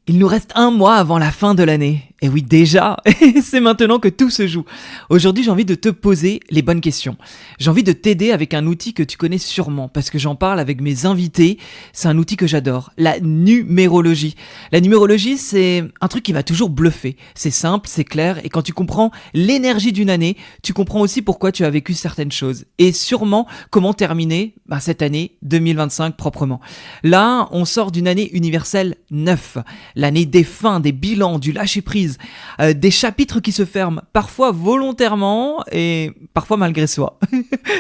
Il nous reste un mois avant la fin de l'année. Et oui, déjà, c'est maintenant que tout se joue. Aujourd'hui, j'ai envie de te poser les bonnes questions. J'ai envie de t'aider avec un outil que tu connais sûrement, parce que j'en parle avec mes invités. C'est un outil que j'adore, la numérologie. La numérologie, c'est un truc qui m'a toujours bluffé. C'est simple, c'est clair, et quand tu comprends l'énergie d'une année, tu comprends aussi pourquoi tu as vécu certaines choses. Et sûrement, comment terminer cette année 2025 proprement. Là, on sort d'une année universelle 9. L'année des fins, des bilans, du lâcher-prise, des chapitres qui se ferment, parfois volontairement et parfois malgré soi.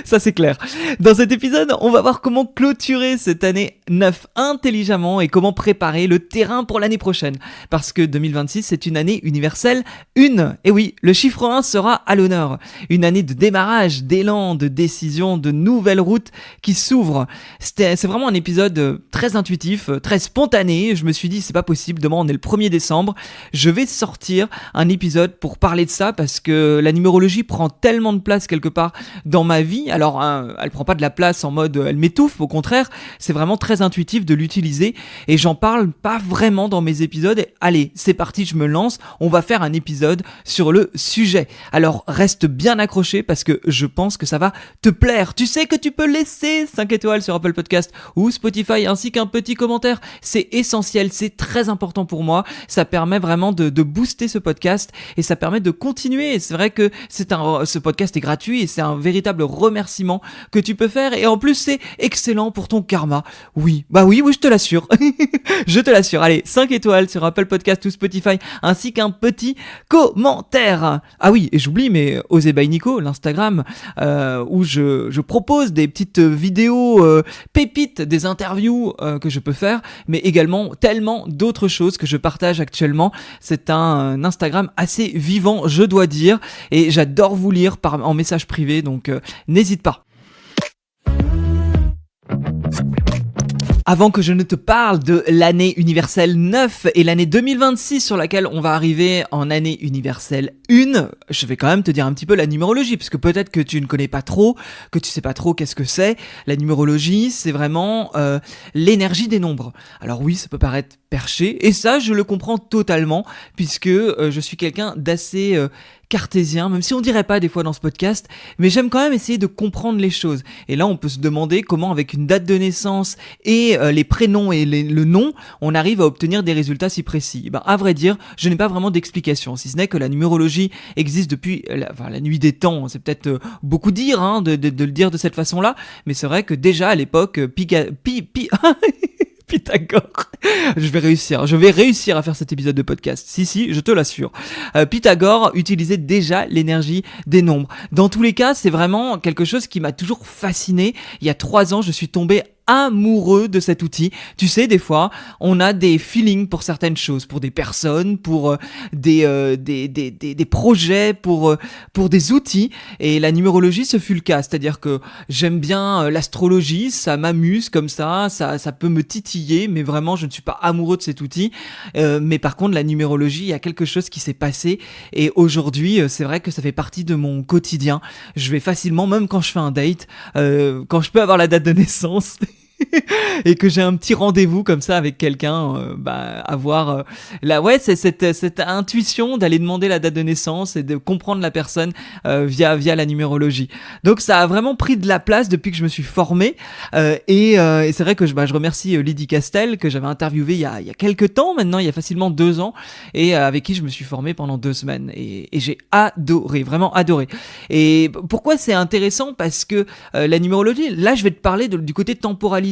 Ça c'est clair. Dans cet épisode, on va voir comment clôturer cette année 9 intelligemment et comment préparer le terrain pour l'année prochaine. Parce que 2026, c'est une année universelle 1. Et oui, le chiffre 1 sera à l'honneur. Une année de démarrage, d'élan, de décision, de nouvelles routes qui s'ouvrent. C'est vraiment un épisode très intuitif, très spontané. Je me suis dit, c'est pas possible, demain on est le 1er décembre. Je vais sortir un épisode pour parler de ça parce que la numérologie prend tellement de place quelque part dans ma vie. Alors, elle prend pas de la place en mode elle m'étouffe, au contraire, c'est vraiment très intuitif de l'utiliser et j'en parle pas vraiment dans mes épisodes. Et allez, c'est parti, je me lance, on va faire un épisode sur le sujet. Alors, reste bien accroché parce que je pense que ça va te plaire. Tu sais que tu peux laisser 5 étoiles sur Apple Podcast ou Spotify ainsi qu'un petit commentaire. C'est essentiel, c'est très important pour moi. Ça permet vraiment de booster ce podcast et ça permet de continuer. Et c'est vrai que ce podcast est gratuit et c'est un véritable remerciement que tu peux faire et en plus c'est excellent pour ton karma. Oui, je te l'assure. Je te l'assure. Allez, 5 étoiles sur Apple Podcast ou Spotify ainsi qu'un petit commentaire. Ah oui, et j'oublie, mais Osez by Nico, l'Instagram, où je propose des petites vidéos pépites, des interviews que je peux faire, mais également tellement d'autres choses que je partage actuellement. C'est un Instagram assez vivant, je dois dire, et j'adore vous lire en message privé, donc n'hésite pas. Avant que je ne te parle de l'année universelle 9 et l'année 2026 sur laquelle on va arriver en année universelle 1, je vais quand même te dire un petit peu la numérologie, parce que peut-être que tu ne connais pas trop, que tu sais pas trop qu'est-ce que c'est. La numérologie, c'est vraiment l'énergie des nombres. Alors oui, ça peut paraître perché, et ça, je le comprends totalement, puisque je suis quelqu'un d'assez cartésien, même si on dirait pas des fois dans ce podcast, mais j'aime quand même essayer de comprendre les choses. Et là, on peut se demander comment, avec une date de naissance et les prénoms et le nom, on arrive à obtenir des résultats si précis. À vrai dire, je n'ai pas vraiment d'explication, si ce n'est que la numérologie existe depuis la nuit des temps. C'est peut-être beaucoup dire de le dire de cette façon-là, mais c'est vrai que déjà à l'époque, Pythagore. Je vais réussir à faire cet épisode de podcast. Si, je te l'assure. Pythagore utilisait déjà l'énergie des nombres. Dans tous les cas, c'est vraiment quelque chose qui m'a toujours fasciné. Il y a 3 ans, je suis tombé amoureux de cet outil. Tu sais, des fois, on a des feelings pour certaines choses, pour des personnes, pour des projets, pour des outils. Et la numérologie, ce fut le cas. C'est-à-dire que j'aime bien l'astrologie, ça m'amuse comme ça peut me titiller, mais vraiment, je ne suis pas amoureux de cet outil. Mais par contre, la numérologie, il y a quelque chose qui s'est passé. Et aujourd'hui, c'est vrai que ça fait partie de mon quotidien. Je vais facilement, même quand je fais un date, quand je peux avoir la date de naissance, et que j'ai un petit rendez-vous comme ça avec quelqu'un, avoir c'est cette intuition d'aller demander la date de naissance et de comprendre la personne via la numérologie. Donc ça a vraiment pris de la place depuis que je me suis formé et c'est vrai que je remercie Lydie Castel que j'avais interviewé il y a quelques temps maintenant, il y a facilement 2 ans, et avec qui je me suis formé pendant 2 semaines et j'ai adoré, vraiment adoré. Et pourquoi c'est intéressant? Parce que la numérologie, là je vais te parler du côté temporalité.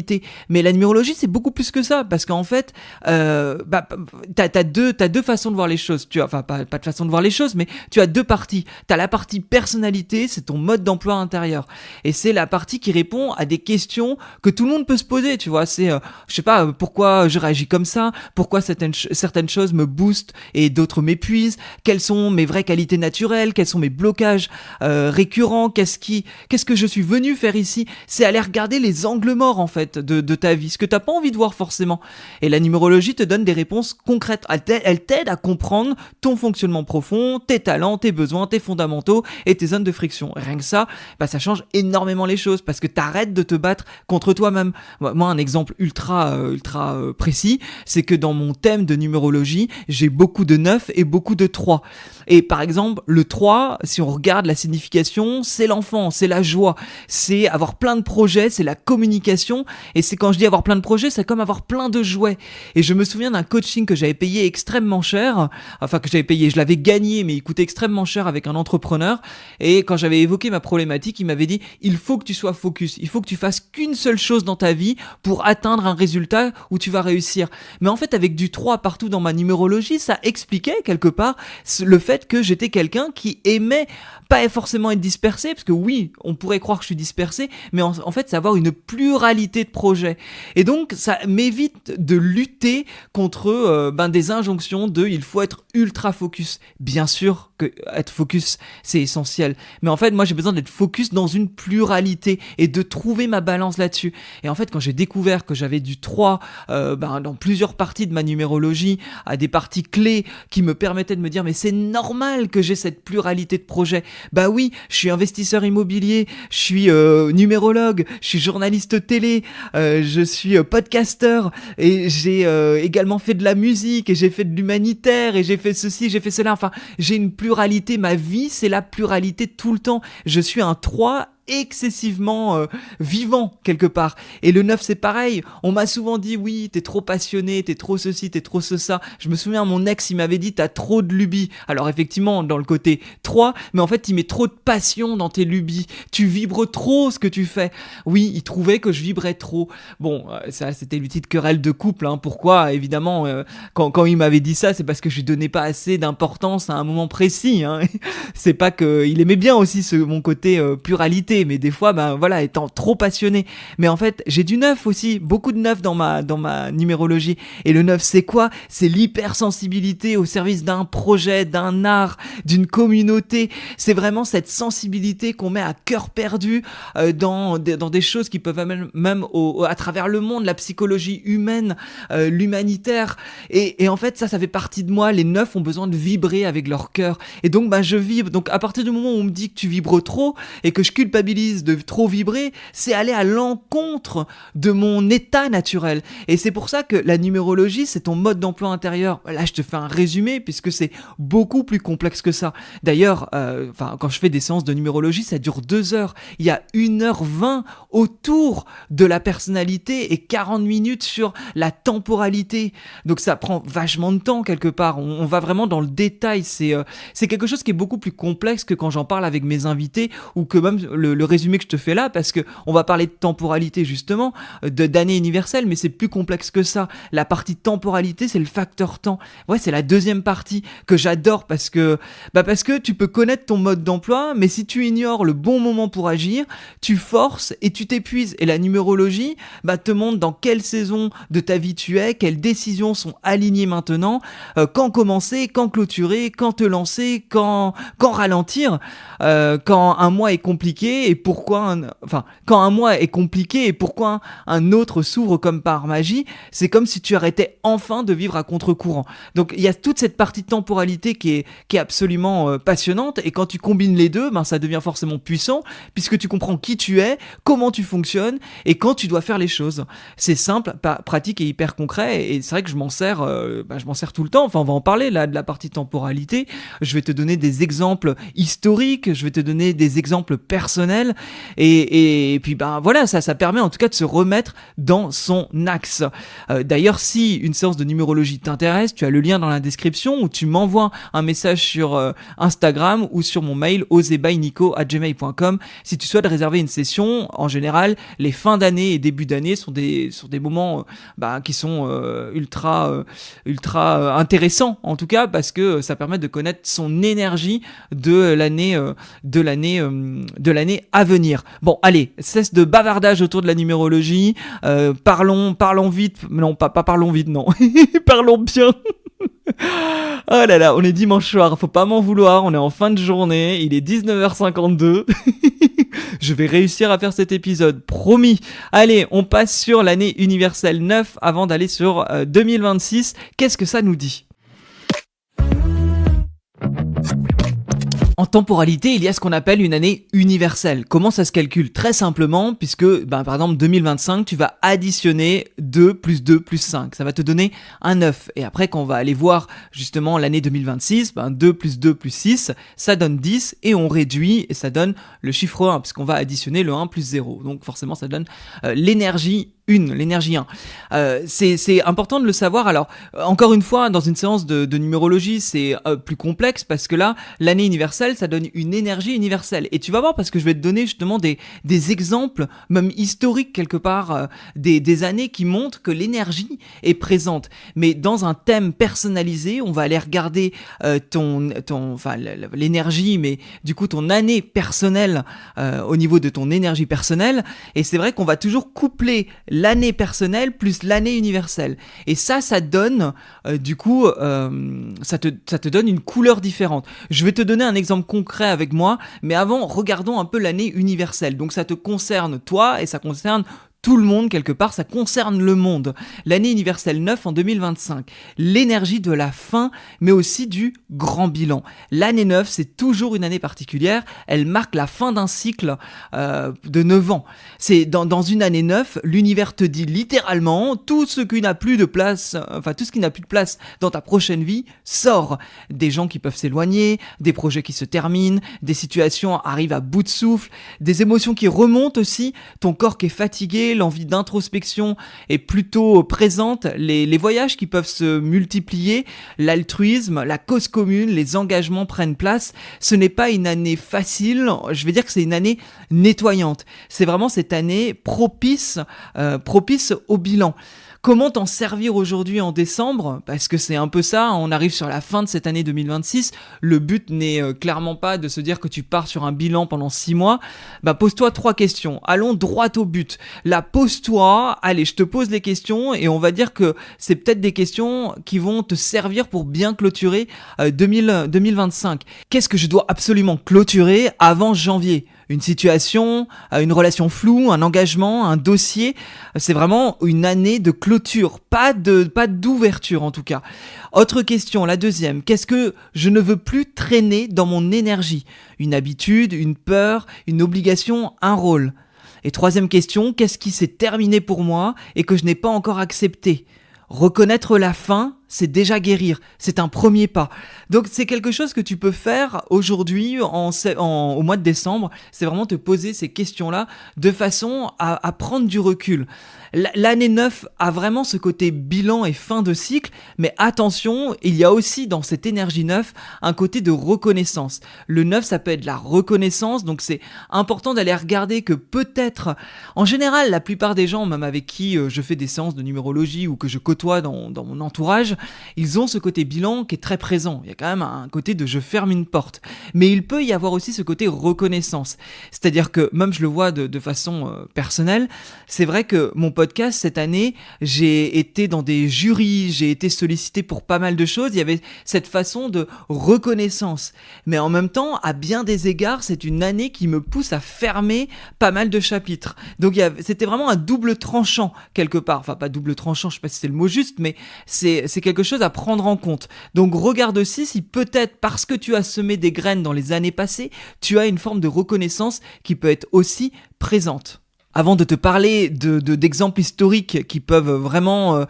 Mais la numérologie, c'est beaucoup plus que ça, parce qu'en fait, t'as deux façons de voir les choses. Pas de façon de voir les choses, mais tu as 2 parties. T'as la partie personnalité, c'est ton mode d'emploi intérieur, et c'est la partie qui répond à des questions que tout le monde peut se poser. Tu vois, c'est, je sais pas, pourquoi je réagis comme ça, pourquoi certaines choses me boostent et d'autres m'épuisent. Quelles sont mes vraies qualités naturelles, quels sont mes blocages récurrents, qu'est-ce que je suis venu faire ici. C'est aller regarder les angles morts en fait. fait de ta vie, ce que t'as pas envie de voir forcément. Et la numérologie te donne des réponses concrètes. Elle t'aide à comprendre ton fonctionnement profond, tes talents, tes besoins, tes fondamentaux et tes zones de friction. Rien que ça, ça change énormément les choses parce que t'arrêtes de te battre contre toi-même. Moi, un exemple ultra précis, c'est que dans mon thème de numérologie, j'ai beaucoup de 9 et beaucoup de 3. Et par exemple, le 3, si on regarde la signification, c'est l'enfant, c'est la joie, c'est avoir plein de projets, c'est la communication. Et c'est quand je dis avoir plein de projets, c'est comme avoir plein de jouets. Et je me souviens d'un coaching que j'avais payé extrêmement cher, je l'avais gagné, mais il coûtait extrêmement cher avec un entrepreneur. Et quand j'avais évoqué ma problématique, il m'avait dit, il faut que tu sois focus, il faut que tu fasses qu'une seule chose dans ta vie pour atteindre un résultat où tu vas réussir. Mais en fait, avec du 3 partout dans ma numérologie, ça expliquait quelque part le fait que j'étais quelqu'un qui aimait pas forcément être dispersé, parce que oui, on pourrait croire que je suis dispersé, mais en fait, c'est avoir une pluralité de projets. Et donc, ça m'évite de lutter contre des injonctions de il faut être ultra focus. Bien sûr que être focus, c'est essentiel. Mais en fait, moi, j'ai besoin d'être focus dans une pluralité et de trouver ma balance là-dessus. Et en fait, quand j'ai découvert que j'avais du 3 dans plusieurs parties de ma numérologie, à des parties clés qui me permettaient de me dire mais c'est normal que j'ai cette pluralité de projets. Bah oui, je suis investisseur immobilier, je suis numérologue, je suis journaliste télé, je suis podcasteur et j'ai également fait de la musique et j'ai fait de l'humanitaire et j'ai fait ceci, j'ai fait cela. Enfin, j'ai une pluralité, ma vie, c'est la pluralité tout le temps. Je suis un 3 excessivement vivant quelque part. Et le 9 c'est pareil, on m'a souvent dit oui t'es trop passionné, t'es trop ceci, t'es trop ça. Je me souviens mon ex il m'avait dit t'as trop de lubies. Alors effectivement dans le côté 3, mais en fait il met trop de passion dans tes lubies, tu vibres trop ce que tu fais. Oui, il trouvait que je vibrais trop. Bon ça c'était une petite querelle de couple pourquoi évidemment quand il m'avait dit ça c'est parce que je lui donnais pas assez d'importance à un moment précis C'est pas que il aimait bien aussi mon côté pluralité, mais des fois étant trop passionné. Mais en fait j'ai du 9 aussi, beaucoup de 9 dans ma numérologie. Et le 9 c'est quoi? C'est l'hypersensibilité au service d'un projet, d'un art, d'une communauté. C'est vraiment cette sensibilité qu'on met à cœur perdu dans des choses qui peuvent même à travers le monde, la psychologie humaine, l'humanitaire. Et en fait ça fait partie de moi. Les 9 ont besoin de vibrer avec leur cœur. Et donc je vibre. Donc à partir du moment où on me dit que tu vibres trop et que je culpabilise de trop vibrer, c'est aller à l'encontre de mon état naturel. Et c'est pour ça que la numérologie, c'est ton mode d'emploi intérieur. Là, je te fais un résumé puisque c'est beaucoup plus complexe que ça. D'ailleurs, quand je fais des séances de numérologie, ça dure 2 heures. Il y a 1h20 autour de la personnalité et 40 minutes sur la temporalité. Donc ça prend vachement de temps quelque part. On va vraiment dans le détail. C'est quelque chose qui est beaucoup plus complexe que quand j'en parle avec mes invités ou que même le résumé que je te fais là, parce que on va parler de temporalité justement, d'année universelle, mais c'est plus complexe que ça. La partie temporalité, c'est le facteur temps. Ouais, c'est la deuxième partie que j'adore parce que tu peux connaître ton mode d'emploi, mais si tu ignores le bon moment pour agir, tu forces et tu t'épuises. Et la numérologie, te montre dans quelle saison de ta vie tu es, quelles décisions sont alignées maintenant, quand commencer, quand clôturer, quand te lancer, quand ralentir, quand un mois est compliqué et pourquoi quand un mois est compliqué et pourquoi un autre s'ouvre comme par magie, c'est comme si tu arrêtais enfin de vivre à contre-courant. Donc il y a toute cette partie de temporalité qui est absolument passionnante, et quand tu combines les deux, ça devient forcément puissant puisque tu comprends qui tu es, comment tu fonctionnes et quand tu dois faire les choses. C'est simple, pratique et hyper concret, et c'est vrai que je m'en sers tout le temps. On va en parler là de la partie temporalité. Je vais te donner des exemples historiques, je vais te donner des exemples personnels, et puis ça permet en tout cas de se remettre dans son axe. D'ailleurs, si une séance de numérologie t'intéresse, tu as le lien dans la description, où tu m'envoies un message sur Instagram ou sur mon mail osebynico@gmail.com si tu souhaites réserver une session. En général, les fins d'année et début d'année sont des moments qui sont ultra intéressants, en tout cas parce que ça permet de connaître son énergie de l'année à venir. Bon, allez, cesse de bavardage autour de la numérologie. Parlons vite. Non, pas parlons vite, non. Parlons bien. Oh là là, on est dimanche soir, faut pas m'en vouloir, on est en fin de journée, il est 19h52. Je vais réussir à faire cet épisode, promis. Allez, on passe sur l'année universelle 9 avant d'aller sur 2026. Qu'est-ce que ça nous dit ? En temporalité, il y a ce qu'on appelle une année universelle. Comment ça se calcule ? Très simplement, puisque, par exemple, 2025, tu vas additionner 2 plus 2 plus 5. Ça va te donner un 9. Et après, quand on va aller voir justement l'année 2026, 2 plus 2 plus 6, ça donne 10 et on réduit et ça donne le chiffre 1, puisqu'on va additionner le 1 plus 0. Donc forcément, ça donne l'énergie 1, l'énergie 1. C'est important de le savoir. Alors, encore une fois, dans une séance de numérologie, c'est plus complexe parce que là, l'année universelle, ça donne une énergie universelle. Et tu vas voir parce que je vais te donner justement des exemples, même historiques quelque part, des années qui montrent que l'énergie est présente. Mais dans un thème personnalisé, on va aller regarder l'énergie, mais du coup ton année personnelle au niveau de ton énergie personnelle. Et c'est vrai qu'on va toujours coupler l'année personnelle plus l'année universelle. Et ça donne, ça te donne une couleur différente. Je vais te donner un exemple concret avec moi, mais avant, regardons un peu l'année universelle. Donc ça te concerne toi et ça concerne tout le monde quelque part, ça concerne le monde. L'année universelle 9 en 2025, l'énergie de la fin, mais aussi du grand bilan. L'année 9, c'est toujours une année particulière, elle marque la fin d'un cycle de 9 ans. C'est dans une année 9, l'univers te dit littéralement, tout ce qui n'a plus de place dans ta prochaine vie sort. Des gens qui peuvent s'éloigner, des projets qui se terminent, des situations arrivent à bout de souffle, des émotions qui remontent aussi, ton corps qui est fatigué, l'envie d'introspection est plutôt présente, les voyages qui peuvent se multiplier, l'altruisme, la cause commune, les engagements prennent place. Ce n'est pas une année facile, je vais dire que c'est une année nettoyante. C'est vraiment cette année propice au bilan. Comment t'en servir aujourd'hui en décembre ? Parce que c'est un peu ça, on arrive sur la fin de cette année 2026. Le but n'est clairement pas de se dire que tu pars sur un bilan pendant 6 mois. Pose-toi 3 questions. Allons droit au but. Là, pose-toi. Allez, je te pose les questions et on va dire que c'est peut-être des questions qui vont te servir pour bien clôturer 2025. Qu'est-ce que je dois absolument clôturer avant janvier ? Une situation, une relation floue, un engagement, un dossier. C'est vraiment une année de clôture, pas d'ouverture en tout cas. Autre question, la deuxième. Qu'est-ce que je ne veux plus traîner dans mon énergie ? Une habitude, une peur, une obligation, un rôle. Et troisième question, qu'est-ce qui s'est terminé pour moi et que je n'ai pas encore accepté ? Reconnaître la fin, c'est déjà guérir, c'est un premier pas. Donc c'est quelque chose que tu peux faire aujourd'hui au mois de décembre, c'est vraiment te poser ces questions-là de façon à prendre du recul. L'année 9 a vraiment ce côté bilan et fin de cycle, mais attention, il y a aussi dans cette énergie 9 un côté de reconnaissance. Le 9, ça peut être la reconnaissance, donc c'est important d'aller regarder que peut-être, en général, la plupart des gens, même avec qui je fais des séances de numérologie ou que je côtoie dans mon entourage, ils ont ce côté bilan qui est très présent. Il y a quand même un côté de je ferme une porte. Mais il peut y avoir aussi ce côté reconnaissance. C'est-à-dire que, même je le vois de façon personnelle, c'est vrai que mon podcast, cette année, j'ai été dans des jurys, j'ai été sollicité pour pas mal de choses. Il y avait cette façon de reconnaissance. Mais en même temps, à bien des égards, c'est une année qui me pousse à fermer pas mal de chapitres. Donc c'était vraiment un double tranchant quelque part. Enfin, pas double tranchant, je sais pas si c'est le mot juste, mais c'est quelque chose à prendre en compte. Donc regarde aussi si peut-être parce que tu as semé des graines dans les années passées, tu as une forme de reconnaissance qui peut être aussi présente. Avant de te parler d'exemples historiques qui peuvent vraiment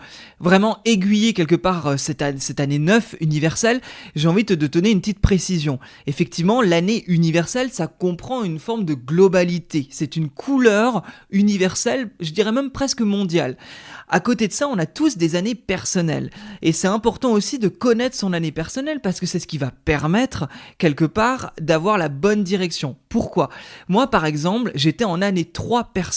aiguiller quelque part cette année 9 universelle, j'ai envie de te donner une petite précision. Effectivement, l'année universelle, ça comprend une forme de globalité. C'est une couleur universelle, je dirais même presque mondiale. À côté de ça, on a tous des années personnelles. Et c'est important aussi de connaître son année personnelle parce que c'est ce qui va permettre, quelque part, d'avoir la bonne direction. Pourquoi ? Moi, par exemple, j'étais en année 3 personnelle.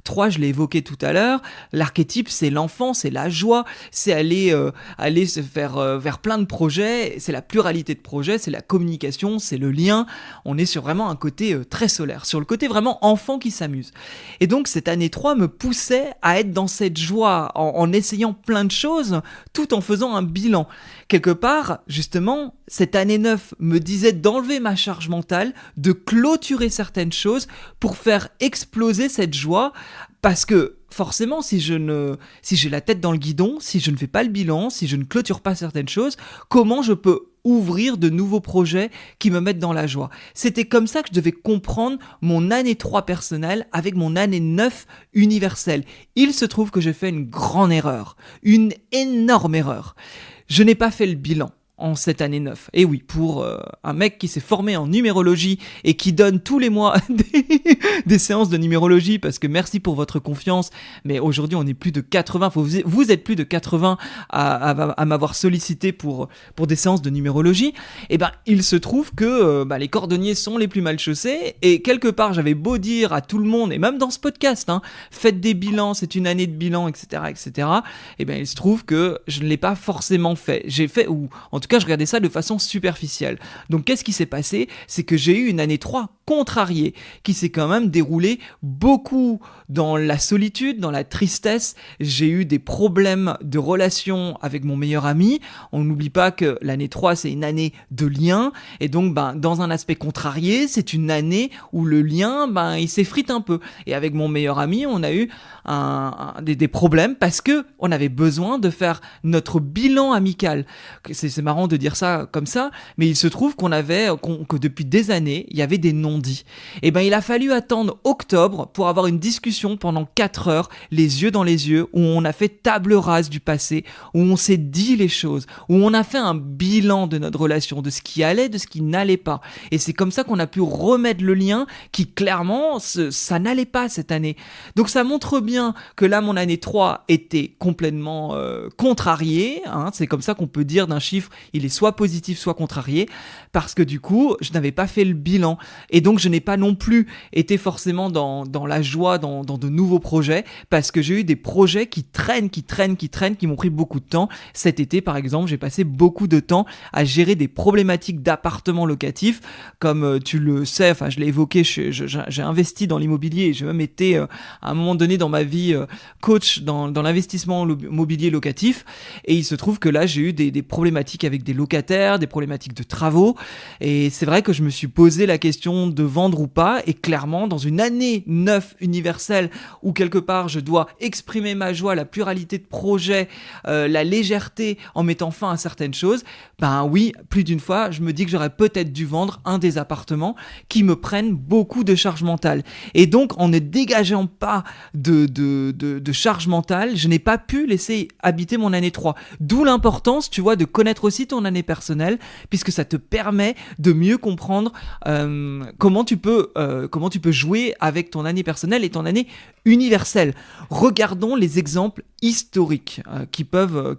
3, je l'ai évoqué tout à l'heure, l'archétype, c'est l'enfant, c'est la joie, c'est aller se faire vers plein de projets, c'est la pluralité de projets, c'est la communication, c'est le lien. On est sur vraiment un côté très solaire, sur le côté vraiment enfant qui s'amuse. Et donc, cette année 3 me poussait à être dans cette joie, en essayant plein de choses, tout en faisant un bilan. Quelque part, justement, cette année 9 me disait d'enlever ma charge mentale, de clôturer certaines choses pour faire exploser cette joie, parce que forcément, si j'ai la tête dans le guidon, si je ne fais pas le bilan, si je ne clôture pas certaines choses, comment je peux ouvrir de nouveaux projets qui me mettent dans la joie? C'était comme ça que je devais comprendre mon année 3 personnelle avec mon année 9 universelle. Il se trouve que j'ai fait une grande erreur, une énorme erreur. Je n'ai pas fait le bilan en cette année 9. Et oui, pour un mec qui s'est formé en numérologie et qui donne tous les mois des séances de numérologie, parce que merci pour votre confiance, mais aujourd'hui on est plus de 80, vous êtes plus de 80 à m'avoir sollicité pour des séances de numérologie, et ben il se trouve que les cordonniers sont les plus mal chaussés, et quelque part j'avais beau dire à tout le monde, et même dans ce podcast, faites des bilans, c'est une année de bilan, etc., et ben il se trouve que je ne l'ai pas forcément fait. J'ai fait, ou en tout cas, je regardais ça de façon superficielle. Donc, qu'est-ce qui s'est passé? C'est que j'ai eu une année 3 contrariée, qui s'est quand même déroulée beaucoup dans la solitude, dans la tristesse. J'ai eu des problèmes de relation avec mon meilleur ami. On n'oublie pas que l'année 3, c'est une année de lien. Et donc, dans un aspect contrarié, c'est une année où le lien, il s'effrite un peu. Et avec mon meilleur ami, on a eu des problèmes parce que on avait besoin de faire notre bilan amical. C'est marrant de dire ça comme ça, mais il se trouve que depuis des années, il y avait des non-dits. Et il a fallu attendre octobre pour avoir une discussion pendant 4 heures, les yeux dans les yeux, où on a fait table rase du passé, où on s'est dit les choses, où on a fait un bilan de notre relation, de ce qui allait, de ce qui n'allait pas. Et c'est comme ça qu'on a pu remettre le lien qui, clairement, ça n'allait pas cette année. Donc ça montre bien que là, mon année 3 était complètement contrariée. C'est comme ça qu'on peut dire d'un chiffre, il est soit positif, soit contrarié, parce que du coup, je n'avais pas fait le bilan. Et donc, je n'ai pas non plus été forcément dans la joie, dans de nouveaux projets, parce que j'ai eu des projets qui traînent, qui m'ont pris beaucoup de temps. Cet été, par exemple, j'ai passé beaucoup de temps à gérer des problématiques d'appartements locatifs. Comme tu le sais, je l'ai évoqué, j'ai investi dans l'immobilier et j'ai même été, à un moment donné dans ma vie, coach dans l'investissement immobilier locatif. Et il se trouve que là, j'ai eu des problématiques avec des locataires, des problématiques de travaux, et c'est vrai que je me suis posé la question de vendre ou pas, et clairement dans une année 9 universelle où quelque part je dois exprimer ma joie, la pluralité de projets, la légèreté en mettant fin à certaines choses, oui, plus d'une fois je me dis que j'aurais peut-être dû vendre un des appartements qui me prennent beaucoup de charge mentale, et donc en ne dégageant pas de charge mentale, je n'ai pas pu laisser habiter mon année 3, d'où l'importance, tu vois, de connaître aussi ton année personnelle, puisque ça te permet de mieux comprendre comment tu peux jouer avec ton année personnelle et ton année universelle. Regardons les exemples historiques qui peuvent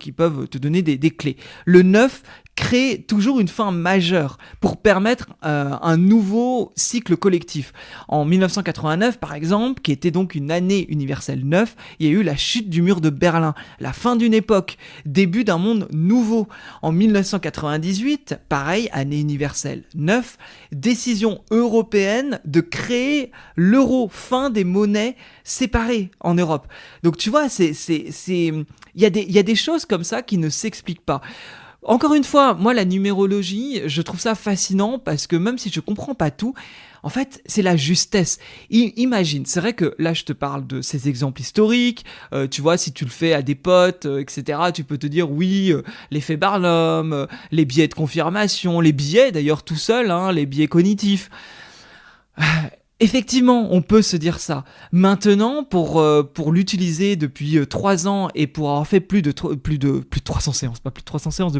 te donner des clés. Le 9 crée toujours une fin majeure pour permettre un nouveau cycle collectif. En 1989, par exemple, qui était donc une année universelle 9, il y a eu la chute du mur de Berlin, la fin d'une époque, début d'un monde nouveau. En 1998, pareil, année universelle 9, décision européenne de créer l'euro, fin des monnaies séparées en Europe. Donc tu vois, il y a des choses comme ça qui ne s'expliquent pas. Encore une fois, moi, la numérologie, je trouve ça fascinant parce que même si je comprends pas tout, en fait, c'est la justesse. Imagine, c'est vrai que là, je te parle de ces exemples historiques. Tu vois, si tu le fais à des potes, etc., tu peux te dire, oui, l'effet Barnum, les biais de confirmation, les biais d'ailleurs tout seuls, les biais cognitifs. Effectivement, on peut se dire ça. Maintenant, pour l'utiliser depuis 3 ans et pour avoir fait plus de 300 séances, pas plus de 300 séances,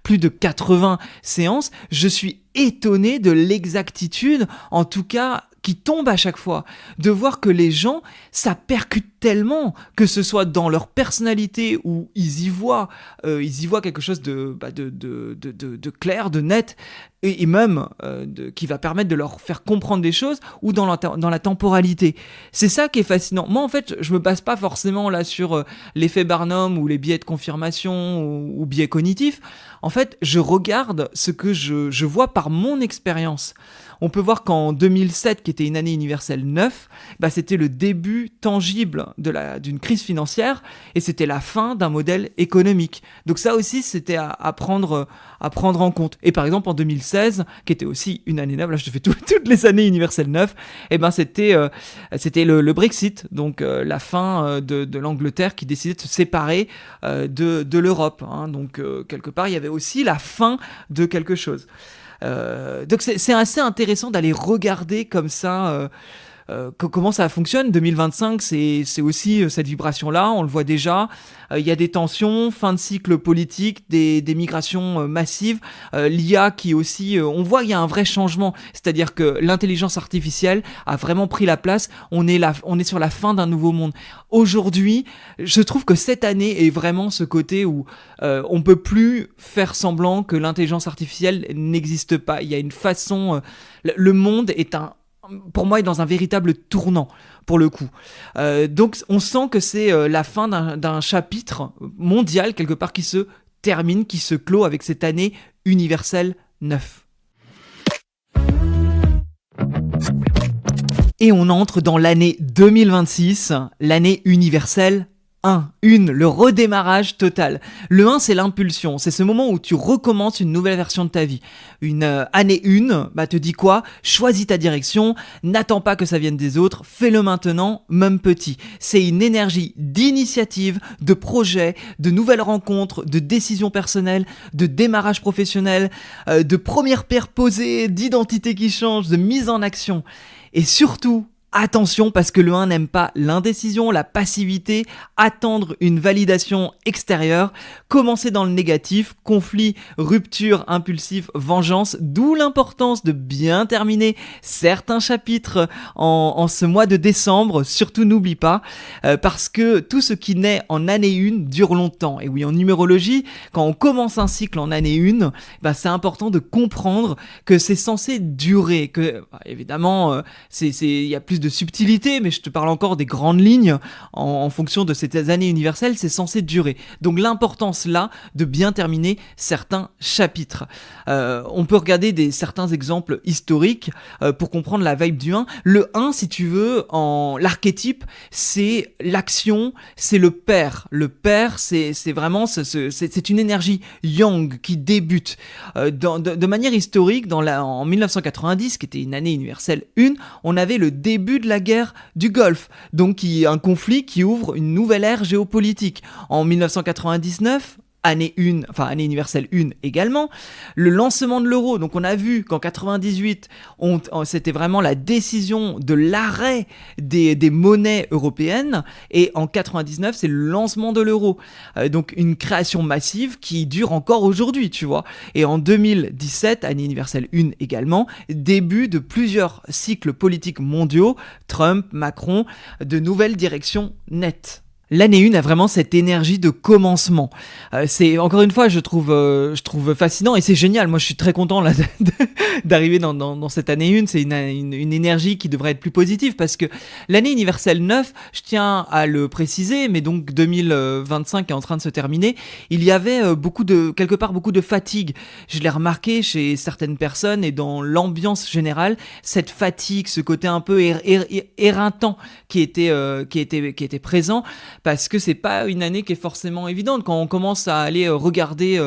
plus de 80 séances, je suis étonné de l'exactitude, en tout cas, qui tombe à chaque fois, de voir que les gens, ça percute tellement, que ce soit dans leur personnalité où ils y voient quelque chose de clair, de net, et même qui va permettre de leur faire comprendre des choses, ou dans la temporalité. C'est ça qui est fascinant. Moi, en fait, je me base pas forcément là sur l'effet Barnum ou les biais de confirmation ou biais cognitifs. En fait, je regarde ce que je vois par mon expérience. On peut voir qu'en 2007, qui était une année universelle 9, c'était le début tangible d'une crise financière et c'était la fin d'un modèle économique. Donc ça aussi, c'était à prendre en compte. Et par exemple, en 2016, qui était aussi une année neuve, là je te fais toutes les années universelles neuves, et ben c'était le Brexit, donc la fin de l'Angleterre qui décidait de se séparer de l'Europe. Hein. Donc quelque part, il y avait aussi la fin de quelque chose. Donc c'est assez intéressant d'aller regarder comme ça comment ça fonctionne. 2025, c'est aussi cette vibration-là, on le voit déjà. Il y a des tensions, fin de cycle politique, des migrations massives, l'IA qui aussi, on voit qu'il y a un vrai changement, c'est-à-dire que l'intelligence artificielle a vraiment pris la place, on est sur la fin d'un nouveau monde. Aujourd'hui, je trouve que cette année est vraiment ce côté où on peut plus faire semblant que l'intelligence artificielle n'existe pas. Il y a une façon, le monde pour moi, est dans un véritable tournant, pour le coup. Donc, on sent que c'est la fin d'un chapitre mondial, quelque part, qui se termine, qui se clôt avec cette année universelle 9. Et on entre dans l'année 2026, l'année universelle 1, le redémarrage total. Le 1, c'est l'impulsion, c'est ce moment où tu recommences une nouvelle version de ta vie. Une année 1, te dit quoi ? Choisis ta direction, n'attends pas que ça vienne des autres, fais-le maintenant, même petit. C'est une énergie d'initiative, de projet, de nouvelles rencontres, de décisions personnelles, de démarrage professionnel, de premières pierres posées, d'identité qui change, de mise en action. Et surtout, attention, parce que le 1 n'aime pas l'indécision, la passivité, attendre une validation extérieure, commencer dans le négatif, conflit, rupture, impulsif, vengeance, d'où l'importance de bien terminer certains chapitres en ce mois de décembre, surtout n'oublie pas, parce que tout ce qui naît en année 1 dure longtemps. Et oui, en numérologie, quand on commence un cycle en année 1, c'est important de comprendre que c'est censé durer, que évidemment, il y a plus de subtilité, mais je te parle encore des grandes lignes en fonction de ces années universelles, c'est censé durer. Donc l'importance là de bien terminer certains chapitres. On peut regarder certains exemples historiques pour comprendre la vibe du 1. Le 1, si tu veux, en l'archétype, c'est l'action, c'est le père. Le père, c'est vraiment c'est une énergie yang qui débute. De manière historique, en 1990, qui était une année universelle 1, on avait le début de la guerre du Golfe, donc un conflit qui ouvre une nouvelle ère géopolitique. En 1999, année universelle 1 également, le lancement de l'euro. Donc on a vu qu'en 98, c'était vraiment la décision de l'arrêt des monnaies européennes, et en 99, c'est le lancement de l'euro. Donc une création massive qui dure encore aujourd'hui, tu vois. Et en 2017, année universelle 1 également, début de plusieurs cycles politiques mondiaux, Trump, Macron, de nouvelles directions nettes. L'année 1 a vraiment cette énergie de commencement. C'est encore une fois, je trouve fascinant et c'est génial. Moi, je suis très content là d'arriver dans cette année 1. C'est une énergie qui devrait être plus positive parce que l'année universelle 9, je tiens à le préciser, mais donc 2025 est en train de se terminer. Il y avait quelque part beaucoup de fatigue. Je l'ai remarqué chez certaines personnes et dans l'ambiance générale, cette fatigue, ce côté un peu éreintant qui était présent. Parce que c'est pas une année qui est forcément évidente. Quand on commence à aller regarder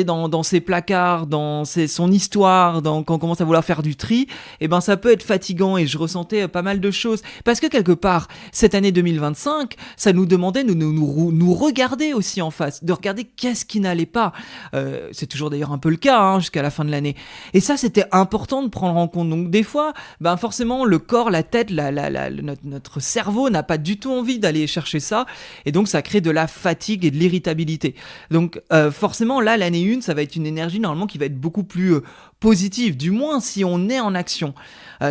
dans ses placards, dans son histoire, quand on commence à vouloir faire du tri, ça peut être fatigant et je ressentais pas mal de choses. Parce que quelque part, cette année 2025, ça nous demandait de nous regarder aussi en face, de regarder qu'est-ce qui n'allait pas. C'est toujours d'ailleurs un peu le cas jusqu'à la fin de l'année. Et ça, c'était important de prendre en compte. Donc des fois, forcément, le corps, la tête, notre cerveau n'a pas du tout envie d'aller chercher ça, et donc ça crée de la fatigue et de l'irritabilité. Donc forcément là, l'année 1, ça va être une énergie normalement qui va être beaucoup plus positive, du moins si on est en action.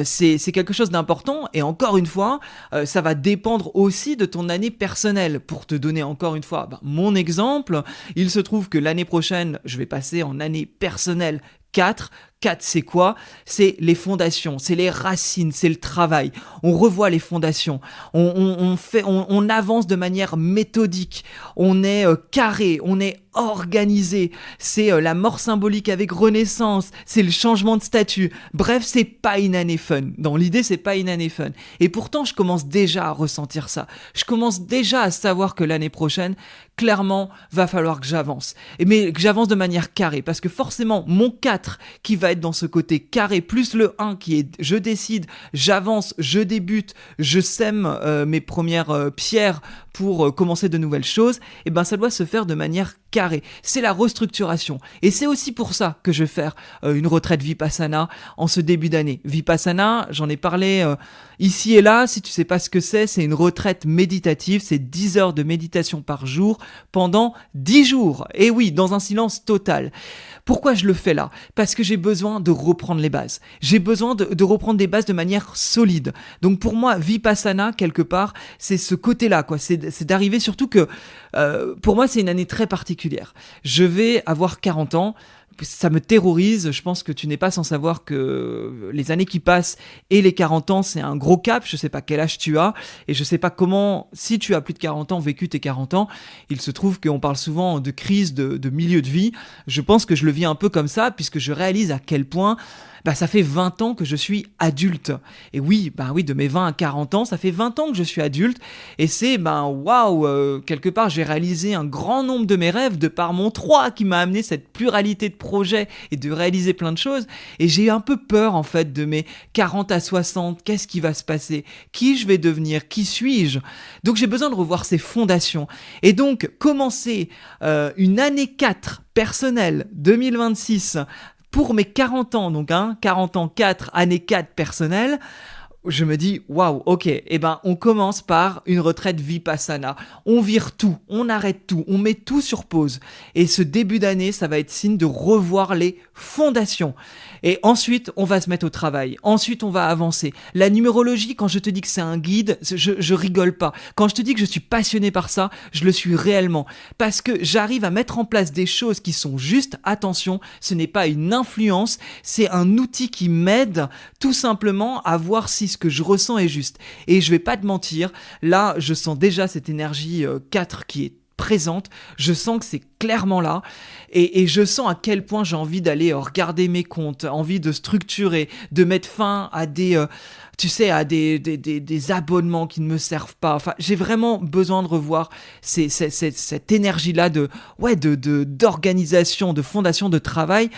C'est quelque chose d'important, et encore une fois, ça va dépendre aussi de ton année personnelle. Pour te donner encore une fois mon exemple, il se trouve que l'année prochaine, je vais passer en année personnelle 4 4, c'est quoi? C'est les fondations, c'est les racines, c'est le travail. On revoit les fondations, on avance de manière méthodique, on est carré, on est organisé, c'est la mort symbolique avec renaissance, c'est le changement de statut. Bref, c'est pas une année fun. Dans l'idée, c'est pas une année fun. Et pourtant, je commence déjà à ressentir ça. Je commence déjà à savoir que l'année prochaine, clairement, va falloir que j'avance. Mais que j'avance de manière carrée. Parce que forcément, mon 4 qui va être dans ce côté carré, plus le 1 qui est je décide, j'avance, je débute, je sème mes premières pierres pour commencer de nouvelles choses, et ben ça doit se faire de manière carrée. C'est la restructuration. Et c'est aussi pour ça que je vais faire une retraite Vipassana en ce début d'année. Vipassana, j'en ai parlé ici et là. Si tu sais pas ce que c'est une retraite méditative. C'est 10 heures de méditation par jour pendant 10 jours. Et oui, dans un silence total. Pourquoi je le fais là? Parce que j'ai besoin de reprendre les bases. J'ai besoin de reprendre des bases de manière solide. Donc pour moi, Vipassana, quelque part, c'est ce côté-là, quoi. C'est d'arriver surtout que, pour moi, c'est une année très particulière. Je vais avoir 40 ans. Ça me terrorise, je pense que tu n'es pas sans savoir que les années qui passent et les 40 ans, c'est un gros cap. Je sais pas quel âge tu as et je sais pas comment, si tu as plus de 40 ans, vécu tes 40 ans, il se trouve qu'on parle souvent de crise de milieu de vie. Je pense que je le vis un peu comme ça puisque je réalise à quel point ça fait 20 ans que je suis adulte. Et oui, de mes 20 à 40 ans, ça fait 20 ans que je suis adulte. Et c'est, waouh, quelque part, j'ai réalisé un grand nombre de mes rêves de par mon 3 qui m'a amené cette pluralité de projets et de réaliser plein de choses. Et j'ai eu un peu peur, en fait, de mes 40 à 60. Qu'est-ce qui va se passer? Qui je vais devenir? Qui suis-je? Donc, j'ai besoin de revoir ces fondations. Et donc, commencer une année 4 personnelle 2026 pour mes 40 ans, donc 40 ans 4, année 4 personnelle, je me dis, waouh, ok, on commence par une retraite Vipassana. On vire tout, on arrête tout, on met tout sur pause. Et ce début d'année, ça va être signe de revoir les fondations. Et ensuite, on va se mettre au travail. Ensuite, on va avancer. La numérologie, quand je te dis que c'est un guide, je rigole pas. Quand je te dis que je suis passionné par ça, je le suis réellement. Parce que j'arrive à mettre en place des choses qui sont justes. Attention, ce n'est pas une influence, c'est un outil qui m'aide tout simplement à voir si ce que je ressens est juste. Et je vais pas te mentir, là, je sens déjà cette énergie 4 qui est présente, je sens que c'est clairement là et je sens à quel point j'ai envie d'aller regarder mes comptes, envie de structurer, de mettre fin à des abonnements qui ne me servent pas. Enfin, j'ai vraiment besoin de revoir cette énergie-là d'organisation, de fondation de travail,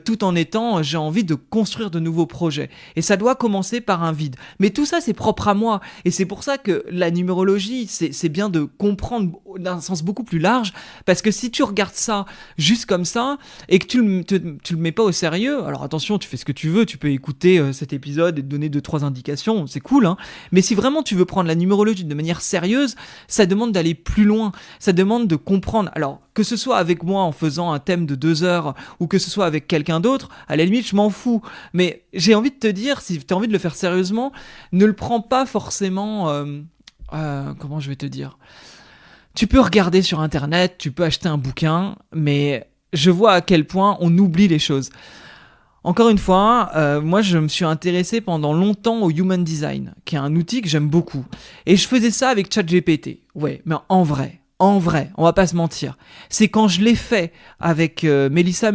tout en j'ai envie de construire de nouveaux projets. Et ça doit commencer par un vide. Mais tout ça, c'est propre à moi. Et c'est pour ça que la numérologie, c'est bien de comprendre d'un sens beaucoup plus large, parce que si tu regardes ça juste comme ça, et que tu le mets pas au sérieux, alors attention, tu fais ce que tu veux, tu peux écouter cet épisode et te donner 2-3 indications, c'est cool, hein. Mais si vraiment tu veux prendre la numérologie de manière sérieuse, ça demande d'aller plus loin, ça demande de comprendre. Alors, que ce soit avec moi en faisant un thème de 2 heures, ou que ce soit avec quelqu'un d'autre, à la limite, je m'en fous. Mais j'ai envie de te dire, si tu as envie de le faire sérieusement, ne le prends pas forcément... comment je vais te dire ? Tu peux regarder sur Internet, tu peux acheter un bouquin, mais je vois à quel point on oublie les choses. Encore une fois, moi je me suis intéressé pendant longtemps au Human Design, qui est un outil que j'aime beaucoup. Et je faisais ça avec ChatGPT. Ouais, mais en vrai, on va pas se mentir. C'est quand je l'ai fait avec Mélissa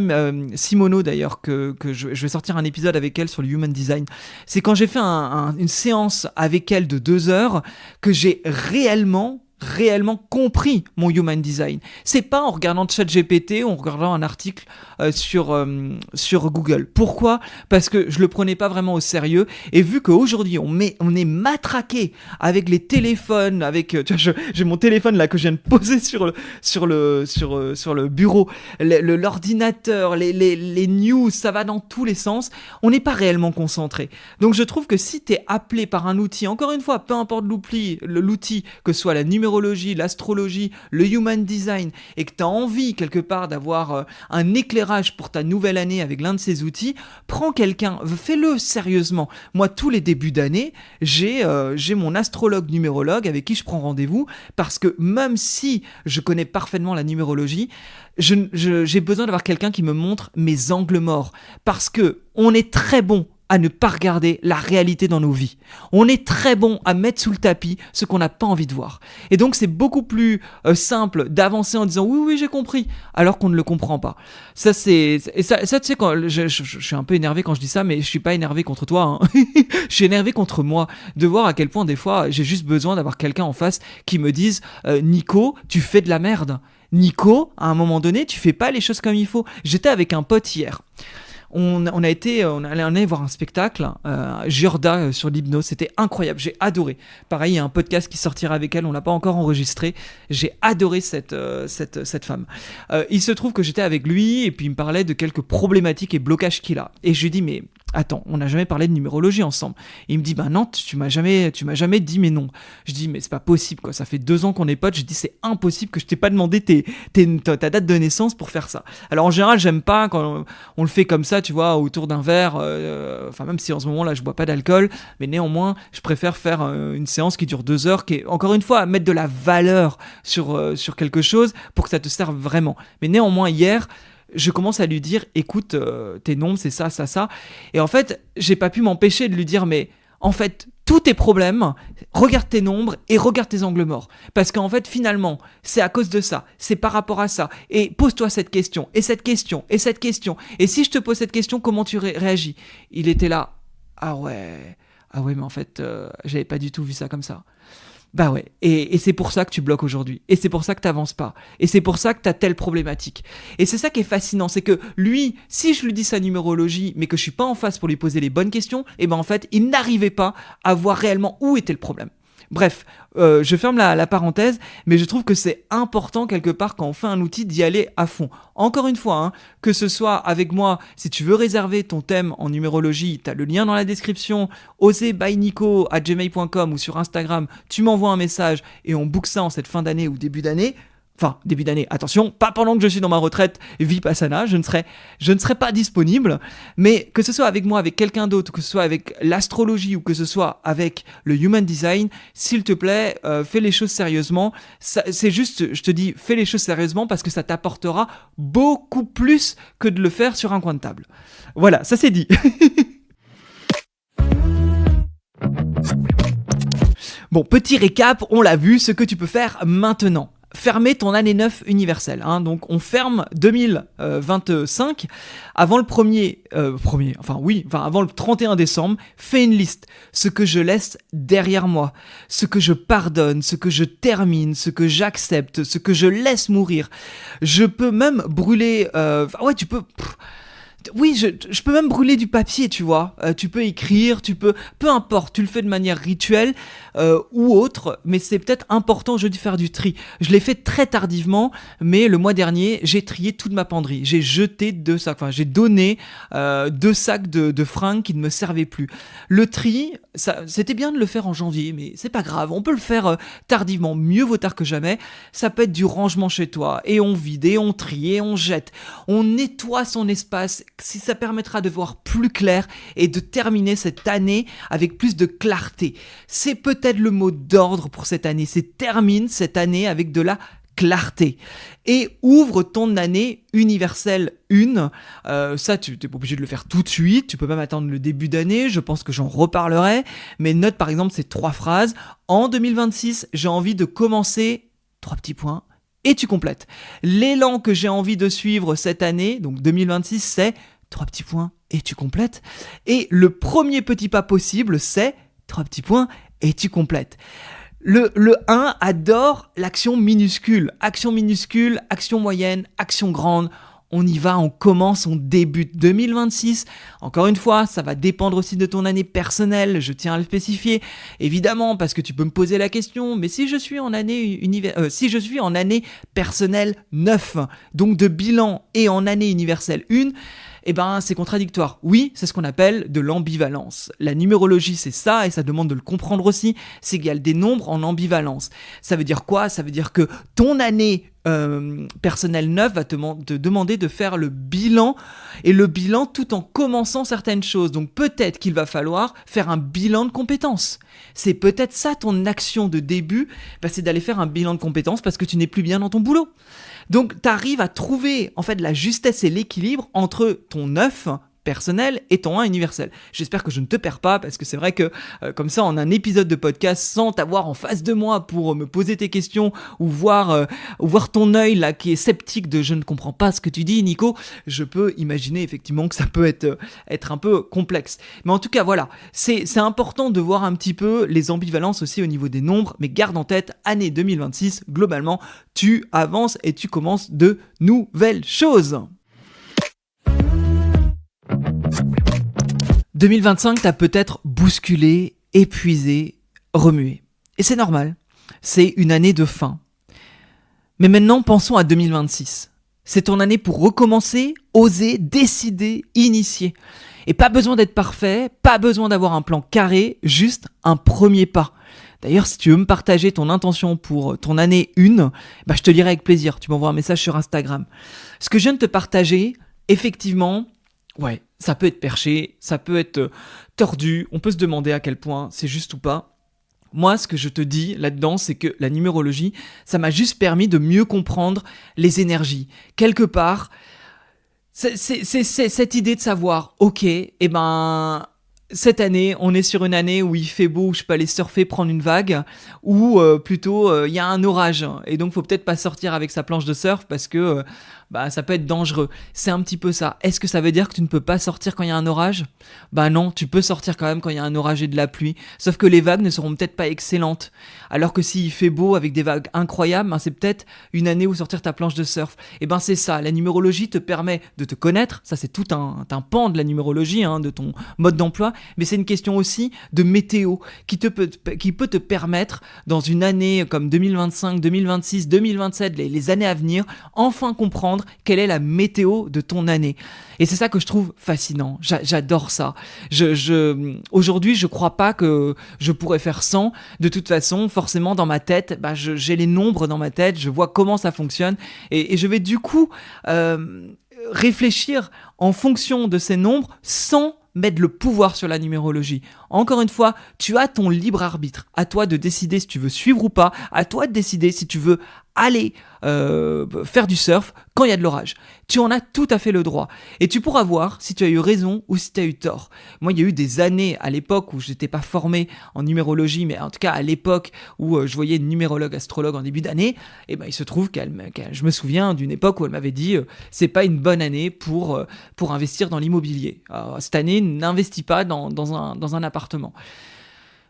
Simoneau d'ailleurs, que je vais sortir un épisode avec elle sur le Human Design. C'est quand j'ai fait une séance avec elle de 2 heures que j'ai réellement compris mon Human Design. C'est pas en regardant ChatGPT ou en regardant un article sur Google. Pourquoi ? Parce que je le prenais pas vraiment au sérieux, et vu qu'aujourd'hui on est matraqué avec les téléphones, j'ai mon téléphone là que je viens de poser sur le bureau, l'ordinateur, les news, ça va dans tous les sens. On n'est pas réellement concentré. Donc je trouve que si t'es appelé par un outil, encore une fois, peu importe l'outil, que ce soit la numérologie, numérologie, l'astrologie, le human design et que tu as envie quelque part d'avoir un éclairage pour ta nouvelle année avec l'un de ces outils, prends quelqu'un, fais-le sérieusement. Moi, tous les débuts d'année, j'ai mon astrologue numérologue avec qui je prends rendez-vous parce que même si je connais parfaitement la numérologie, j'ai besoin d'avoir quelqu'un qui me montre mes angles morts parce que on est très bon à ne pas regarder la réalité dans nos vies. On est très bon à mettre sous le tapis ce qu'on n'a pas envie de voir. Et donc c'est beaucoup plus simple d'avancer en disant oui j'ai compris alors qu'on ne le comprend pas. Ça tu sais, quand je suis un peu énervé quand je dis ça, mais je suis pas énervé contre toi, hein. Je suis énervé contre moi de voir à quel point des fois j'ai juste besoin d'avoir quelqu'un en face qui me dise Nico, tu fais de la merde. Nico, à un moment donné, tu fais pas les choses comme il faut. J'étais avec un pote hier. On allait voir un spectacle, Giorda sur l'hypnose, c'était incroyable, j'ai adoré. Pareil, il y a un podcast qui sortira avec elle, on l'a pas encore enregistré. J'ai adoré cette femme. Il se trouve que j'étais avec lui et puis il me parlait de quelques problématiques et blocages qu'il a. Et je lui ai dit mais attends, on n'a jamais parlé de numérologie ensemble. Et il me dit bah non, tu m'as jamais dit mes noms. Je dis mais c'est pas possible quoi, ça fait 2 ans qu'on est potes. Je dis c'est impossible que je t'ai pas demandé ta date de naissance pour faire ça. Alors en général j'aime pas quand on le fait comme ça, tu vois, autour d'un verre. Enfin même si en ce moment là je bois pas d'alcool, mais néanmoins je préfère faire une séance qui dure 2 heures, qui est encore une fois mettre de la valeur sur quelque chose pour que ça te serve vraiment. Mais néanmoins hier je commence à lui dire écoute tes nombres c'est ça. Et en fait j'ai pas pu m'empêcher de lui dire mais en fait tous tes problèmes, regarde tes nombres et regarde tes angles morts. Parce qu'en fait, finalement, c'est à cause de ça, c'est par rapport à ça. Et pose-toi cette question, et cette question, et cette question. Et si je te pose cette question, comment tu réagis ? Il était là, ah ouais, mais en fait, j'avais pas du tout vu ça comme ça. Bah ouais, et c'est pour ça que tu bloques aujourd'hui, et c'est pour ça que t'avances pas, et c'est pour ça que t'as telle problématique. Et c'est ça qui est fascinant, c'est que lui, si je lui dis sa numérologie, mais que je suis pas en face pour lui poser les bonnes questions, et ben en fait, il n'arrivait pas à voir réellement où était le problème. Bref, je ferme la parenthèse, mais je trouve que c'est important quelque part quand on fait un outil d'y aller à fond. Encore une fois, hein, que ce soit avec moi, si tu veux réserver ton thème en numérologie, tu as le lien dans la description, oserbynico@gmail.com ou sur Instagram, tu m'envoies un message et on book ça en cette fin d'année ou début d'année. Enfin, début d'année, attention, pas pendant que je suis dans ma retraite Vipassana, je ne serai pas disponible, mais que ce soit avec moi, avec quelqu'un d'autre, que ce soit avec l'astrologie ou que ce soit avec le human design, s'il te plaît, fais les choses sérieusement. C'est juste, je te dis, fais les choses sérieusement parce que ça t'apportera beaucoup plus que de le faire sur un coin de table. Voilà, ça c'est dit. Bon, petit récap, on l'a vu, ce que tu peux faire maintenant. Fermer ton année 9 universelle, hein. Donc on ferme 2025 avant le avant le 31 décembre, fais une liste, ce que je laisse derrière moi, ce que je pardonne, ce que je termine, ce que j'accepte, ce que je laisse mourir. Je peux même brûler, oui, je peux même brûler du papier, tu vois. Tu peux écrire, peu importe, tu le fais de manière rituelle ou autre, mais c'est peut-être important aujourd'hui de faire du tri. Je l'ai fait très tardivement, mais le mois dernier, j'ai trié toute ma penderie. J'ai jeté 2 sacs, j'ai donné 2 sacs de fringues qui ne me servaient plus. Le tri, c'était bien de le faire en janvier, mais c'est pas grave, on peut le faire tardivement, mieux vaut tard que jamais. Ça peut être du rangement chez toi, et on vide, et on trie, et on jette. On nettoie son espace, si ça permettra de voir plus clair et de terminer cette année avec plus de clarté. C'est peut-être le mot d'ordre pour cette année, c'est termine cette année avec de la clarté. Et ouvre ton année universelle 1. Ça, tu n'es pas obligé de le faire tout de suite, tu peux même attendre le début d'année, je pense que j'en reparlerai, mais note par exemple ces 3 phrases. En 2026, j'ai envie de commencer, 3 petits points, et tu complètes. L'élan que j'ai envie de suivre cette année, donc 2026, c'est 3 petits points et tu complètes. Et le premier petit pas possible, c'est 3 petits points et tu complètes. Le 1 adore l'action minuscule. Action minuscule, action moyenne, action grande. On y va, on commence, on débute 2026. Encore une fois, ça va dépendre aussi de ton année personnelle, je tiens à le spécifier. Évidemment, parce que tu peux me poser la question, mais si je suis en année personnelle 9, donc de bilan et en année universelle 1, c'est contradictoire. Oui, c'est ce qu'on appelle de l'ambivalence. La numérologie, c'est ça, et ça demande de le comprendre aussi, c'est qu'il y a des nombres en ambivalence. Ça veut dire quoi ? Ça veut dire que ton année personnelle neuve va te demander de faire le bilan, et le bilan tout en commençant certaines choses. Donc peut-être qu'il va falloir faire un bilan de compétences. C'est peut-être ça ton action de début, c'est d'aller faire un bilan de compétences parce que tu n'es plus bien dans ton boulot. Donc tu arrives à trouver en fait la justesse et l'équilibre entre ton œuf personnel et ton 1 universel. J'espère que je ne te perds pas parce que c'est vrai que comme ça en un épisode de podcast sans t'avoir en face de moi pour me poser tes questions ou voir ton œil là qui est sceptique de je ne comprends pas ce que tu dis Nico, je peux imaginer effectivement que ça peut être un peu complexe. Mais en tout cas voilà, c'est important de voir un petit peu les ambivalences aussi au niveau des nombres, mais garde en tête, année 2026, globalement, tu avances et tu commences de nouvelles choses. 2025 t'a peut-être bousculé, épuisé, remué. Et c'est normal, c'est une année de fin. Mais maintenant, pensons à 2026. C'est ton année pour recommencer, oser, décider, initier. Et pas besoin d'être parfait, pas besoin d'avoir un plan carré, juste un premier pas. D'ailleurs, si tu veux me partager ton intention pour ton année 1, je te lirai avec plaisir. Tu m'envoies un message sur Instagram. Ce que je viens de te partager, effectivement, ouais, ça peut être perché, ça peut être tordu, on peut se demander à quel point c'est juste ou pas. Moi, ce que je te dis là-dedans, c'est que la numérologie, ça m'a juste permis de mieux comprendre les énergies. Quelque part, c'est cette idée de savoir, ok, cette année, on est sur une année où il fait beau, où je peux aller surfer, prendre une vague, ou plutôt il y a un orage. Et donc, faut peut-être pas sortir avec sa planche de surf parce que ça peut être dangereux. C'est un petit peu ça. Est-ce que ça veut dire que tu ne peux pas sortir quand il y a un orage ? Non, tu peux sortir quand même quand il y a un orage et de la pluie. Sauf que les vagues ne seront peut-être pas excellentes. Alors que s'il fait beau avec des vagues incroyables, c'est peut-être une année où sortir ta planche de surf. C'est ça. La numérologie te permet de te connaître. Ça, c'est tout un pan de la numérologie, de ton mode d'emploi. Mais c'est une question aussi de météo qui peut te permettre, dans une année comme 2025, 2026, 2027, les années à venir, enfin comprendre quelle est la météo de ton année. Et c'est ça que je trouve fascinant. J'adore ça. Aujourd'hui, je crois pas que je pourrais faire sans. De toute façon, forcément, dans ma tête, j'ai les nombres dans ma tête, je vois comment ça fonctionne. Et je vais du coup réfléchir en fonction de ces nombres sans mettre le pouvoir sur la numérologie. Encore une fois, tu as ton libre arbitre. À toi de décider si tu veux suivre ou pas. À toi de décider si tu veux aller faire du surf quand il y a de l'orage. Tu en as tout à fait le droit. Et tu pourras voir si tu as eu raison ou si tu as eu tort. Moi, il y a eu des années à l'époque où je n'étais pas formé en numérologie, mais en tout cas à l'époque où je voyais une numérologue astrologue en début d'année, il se trouve je me souviens d'une époque où elle m'avait dit c'est pas une bonne année pour investir dans l'immobilier. Alors, cette année, n'investis pas dans un appartement.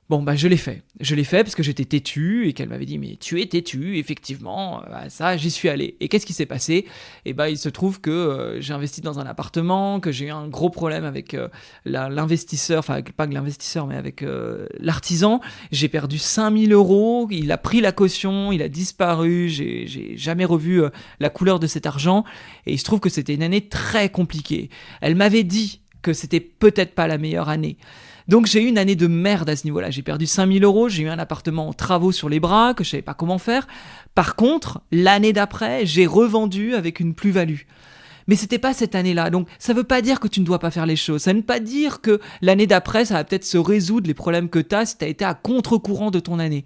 Bon, je l'ai fait. Je l'ai fait parce que j'étais têtu et qu'elle m'avait dit « Mais tu es têtu, effectivement. » Ça, j'y suis allé. Et qu'est-ce qui s'est passé ? Il se trouve que j'ai investi dans un appartement, que j'ai eu un gros problème avec l'investisseur, enfin, pas que l'investisseur, mais avec l'artisan. J'ai perdu 5 000 €. Il a pris la caution, il a disparu. J'ai jamais revu la couleur de cet argent. Et il se trouve que c'était une année très compliquée. Elle m'avait dit que c'était peut-être pas la meilleure année. Donc j'ai eu une année de merde à ce niveau-là. J'ai perdu 5 000 €, j'ai eu un appartement en travaux sur les bras que je savais pas comment faire. Par contre, l'année d'après, j'ai revendu avec une plus-value. Mais c'était pas cette année-là. Donc ça veut pas dire que tu ne dois pas faire les choses. Ça ne veut pas dire que l'année d'après, ça va peut-être se résoudre les problèmes que tu as si tu as été à contre-courant de ton année.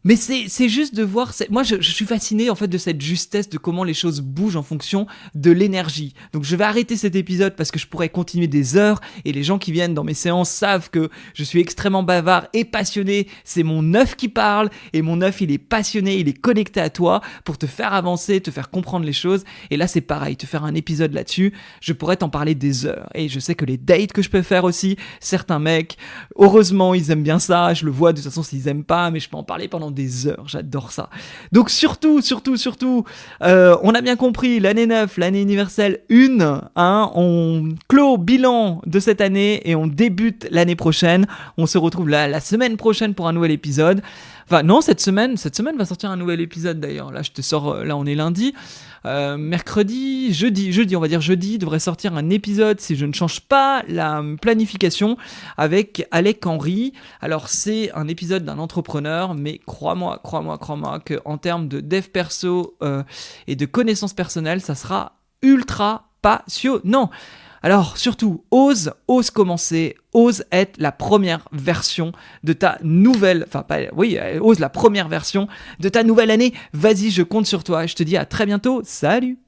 Mais c'est juste de voir... Moi, je suis fasciné en fait de cette justesse de comment les choses bougent en fonction de l'énergie. Donc, je vais arrêter cet épisode parce que je pourrais continuer des heures et les gens qui viennent dans mes séances savent que je suis extrêmement bavard et passionné. C'est mon œuf qui parle et mon œuf, il est passionné, il est connecté à toi pour te faire avancer, te faire comprendre les choses. Et là, c'est pareil, te faire un épisode là-dessus, je pourrais t'en parler des heures. Et je sais que les dates que je peux faire aussi, certains mecs, heureusement, ils aiment bien ça. Je le vois de toute façon s'ils aiment pas, mais je peux en parler pendant des heures, j'adore ça. Donc surtout, on a bien compris, l'année 9, l'année universelle 1, on clôt bilan de cette année et on débute l'année prochaine. On se retrouve la semaine prochaine pour un nouvel épisode. Enfin non, cette semaine va sortir un nouvel épisode d'ailleurs. Là, je te sors, là on est lundi. Jeudi, on va dire jeudi, devrait sortir un épisode si je ne change pas la planification avec Alec Henry. Alors c'est un épisode d'un entrepreneur, mais crois-moi que en termes de dev perso et de connaissances personnelles, ça sera ultra passionnant. Alors surtout, ose commencer, ose être la première version de ta nouvelle, ose la première version de ta nouvelle année. Vas-y, je compte sur toi. Je te dis à très bientôt. Salut!